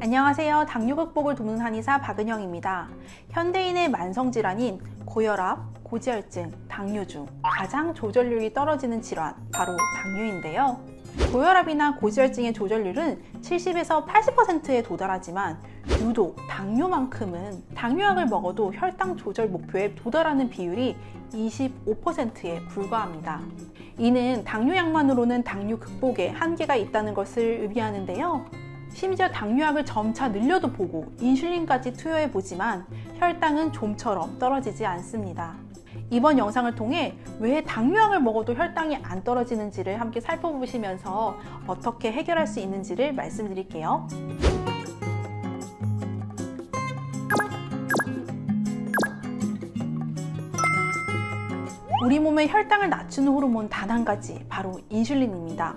안녕하세요. 당뇨 극복을 돕는 한의사 박은영입니다. 현대인의 만성질환인 고혈압, 고지혈증, 당뇨 중 가장 조절률이 떨어지는 질환, 바로 당뇨인데요. 고혈압이나 고지혈증의 조절률은 70에서 80%에 도달하지만 유독 당뇨만큼은 당뇨약을 먹어도 혈당 조절 목표에 도달하는 비율이 25%에 불과합니다. 이는 당뇨약만으로는 당뇨 극복에 한계가 있다는 것을 의미하는데요. 심지어 당뇨약을 점차 늘려도 보고 인슐린까지 투여해 보지만 혈당은 좀처럼 떨어지지 않습니다. 이번 영상을 통해 왜 당뇨약을 먹어도 혈당이 안 떨어지는지를 함께 살펴보시면서 어떻게 해결할 수 있는지를 말씀드릴게요. 우리 몸의 혈당을 낮추는 호르몬 단 한 가지, 바로 인슐린입니다.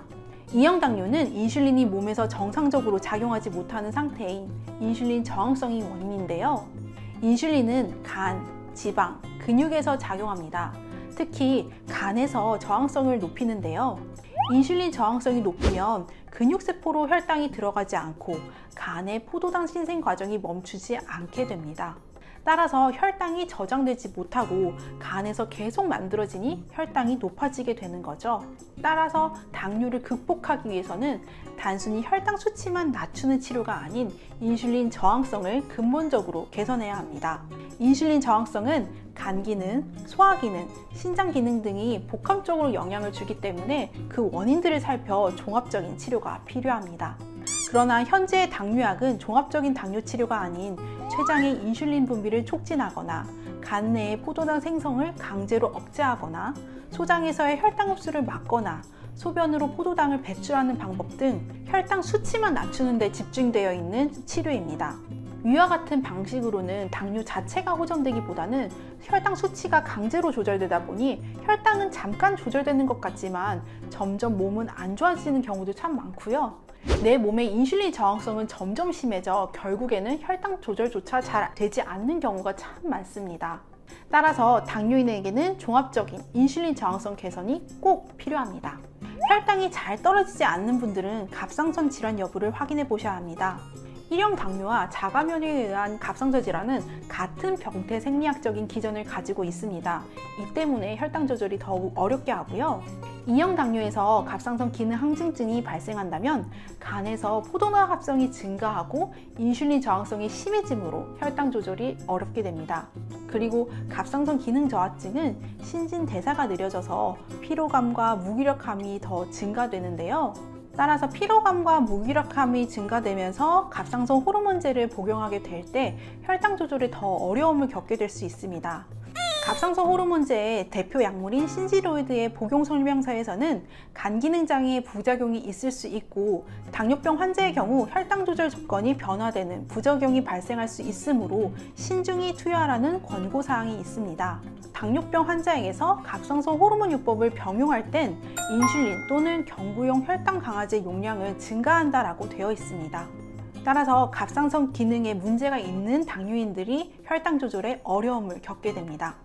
이형 당뇨는 인슐린이 몸에서 정상적으로 작용하지 못하는 상태인 인슐린 저항성이 원인인데요. 인슐린은 간, 지방, 근육에서 작용합니다. 특히 간에서 저항성을 높이는데요. 인슐린 저항성이 높으면 근육세포로 혈당이 들어가지 않고 간의 포도당 신생 과정이 멈추지 않게 됩니다. 따라서 혈당이 저장되지 못하고 간에서 계속 만들어지니 혈당이 높아지게 되는 거죠. 따라서 당뇨를 극복하기 위해서는 단순히 혈당 수치만 낮추는 치료가 아닌 인슐린 저항성을 근본적으로 개선해야 합니다. 인슐린 저항성은 간 기능, 소화 기능, 신장 기능 등이 복합적으로 영향을 주기 때문에 그 원인들을 살펴 종합적인 치료가 필요합니다. 그러나 현재의 당뇨약은 종합적인 당뇨 치료가 아닌 췌장의 인슐린 분비를 촉진하거나 간 내의 포도당 생성을 강제로 억제하거나 소장에서의 혈당 흡수를 막거나 소변으로 포도당을 배출하는 방법 등 혈당 수치만 낮추는 데 집중되어 있는 치료입니다. 위와 같은 방식으로는 당뇨 자체가 호전되기보다는 혈당 수치가 강제로 조절되다 보니 혈당은 잠깐 조절되는 것 같지만 점점 몸은 안 좋아지는 경우도 참 많고요. 내 몸의 인슐린 저항성은 점점 심해져 결국에는 혈당 조절조차 잘 되지 않는 경우가 참 많습니다. 따라서 당뇨인에게는 종합적인 인슐린 저항성 개선이 꼭 필요합니다. 혈당이 잘 떨어지지 않는 분들은 갑상선 질환 여부를 확인해 보셔야 합니다. 1형 당뇨와 자가면에 의한 갑상선 질환은 같은 병태 생리학적인 기전을 가지고 있습니다. 이 때문에 혈당 조절이 더욱 어렵게 하고요. 2형 당뇨에서 갑상선 기능 항진증이 발생한다면 간에서 포도당 합성이 증가하고 인슐린 저항성이 심해지므로 혈당 조절이 어렵게 됩니다. 그리고 갑상선 기능 저하증은 신진대사가 느려져서 피로감과 무기력함이 더 증가되는데요. 따라서 피로감과 무기력함이 증가되면서 갑상선 호르몬제를 복용하게 될 때 혈당 조절에 더 어려움을 겪게 될 수 있습니다. 갑상선 호르몬제의 대표 약물인 신지로이드의 복용 설명서에서는 간 기능 장애의 부작용이 있을 수 있고 당뇨병 환자의 경우 혈당 조절 조건이 변화되는 부작용이 발생할 수 있으므로 신중히 투여하라는 권고사항이 있습니다. 당뇨병 환자에게서 갑상선 호르몬 요법을 병용할 땐 인슐린 또는 경구용 혈당 강화제 용량을 증가한다라고 되어 있습니다. 따라서 갑상선 기능에 문제가 있는 당뇨인들이 혈당 조절에 어려움을 겪게 됩니다.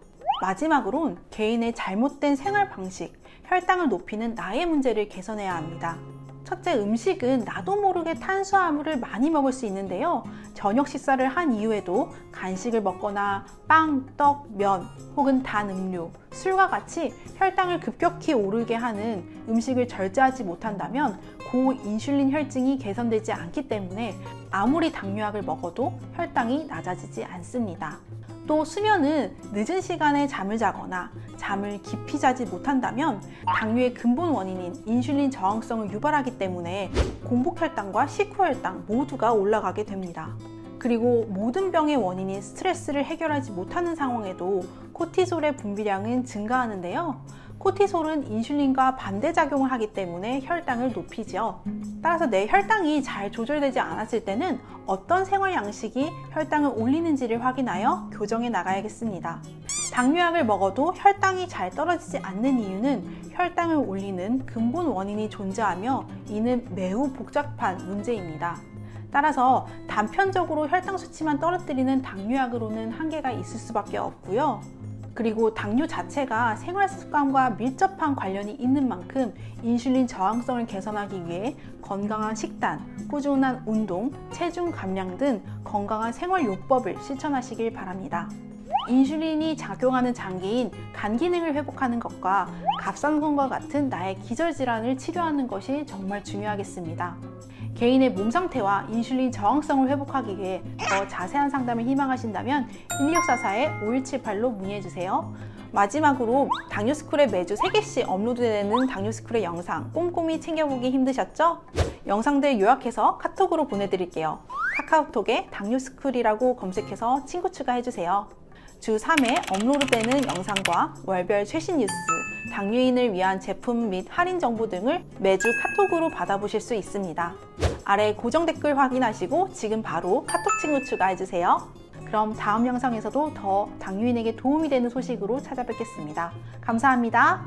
마지막으론 개인의 잘못된 생활 방식, 혈당을 높이는 나의 문제를 개선해야 합니다. 첫째, 음식은 나도 모르게 탄수화물을 많이 먹을 수 있는데요. 저녁 식사를 한 이후에도 간식을 먹거나 빵, 떡, 면 혹은 단 음료, 술과 같이 혈당을 급격히 오르게 하는 음식을 절제하지 못한다면 고인슐린 혈증이 개선되지 않기 때문에 아무리 당뇨약을 먹어도 혈당이 낮아지지 않습니다. 또 수면은 늦은 시간에 잠을 자거나 잠을 깊이 자지 못한다면 당뇨의 근본 원인인 인슐린 저항성을 유발하기 때문에 공복혈당과 식후혈당 모두가 올라가게 됩니다. 그리고 모든 병의 원인인 스트레스를 해결하지 못하는 상황에도 코티솔의 분비량은 증가하는데요. 코티솔은 인슐린과 반대작용을 하기 때문에 혈당을 높이죠. 따라서 내 혈당이 잘 조절되지 않았을 때는 어떤 생활 양식이 혈당을 올리는지를 확인하여 교정해 나가야겠습니다. 당뇨약을 먹어도 혈당이 잘 떨어지지 않는 이유는 혈당을 올리는 근본 원인이 존재하며 이는 매우 복잡한 문제입니다. 따라서 단편적으로 혈당 수치만 떨어뜨리는 당뇨약으로는 한계가 있을 수밖에 없고요. 그리고 당뇨 자체가 생활 습관과 밀접한 관련이 있는 만큼 인슐린 저항성을 개선하기 위해 건강한 식단, 꾸준한 운동, 체중 감량 등 건강한 생활 요법을 실천하시길 바랍니다. 인슐린이 작용하는 장기인 간 기능을 회복하는 것과 갑상선과 같은 나의 기저질환을 치료하는 것이 정말 중요하겠습니다. 개인의 몸 상태와 인슐린 저항성을 회복하기 위해 더 자세한 상담을 희망하신다면 1644-5178로 문의해주세요. 마지막으로 당뇨스쿨에 매주 3개씩 업로드되는 당뇨스쿨의 영상 꼼꼼히 챙겨보기 힘드셨죠? 영상들 요약해서 카톡으로 보내드릴게요. 카카오톡에 당뇨스쿨이라고 검색해서 친구 추가해주세요. 주 3회 업로드되는 영상과 월별 최신 뉴스, 당뇨인을 위한 제품 및 할인 정보 등을 매주 카톡으로 받아보실 수 있습니다. 아래 고정 댓글 확인하시고 지금 바로 카톡 친구 추가해주세요. 그럼 다음 영상에서도 더 당뇨인에게 도움이 되는 소식으로 찾아뵙겠습니다. 감사합니다.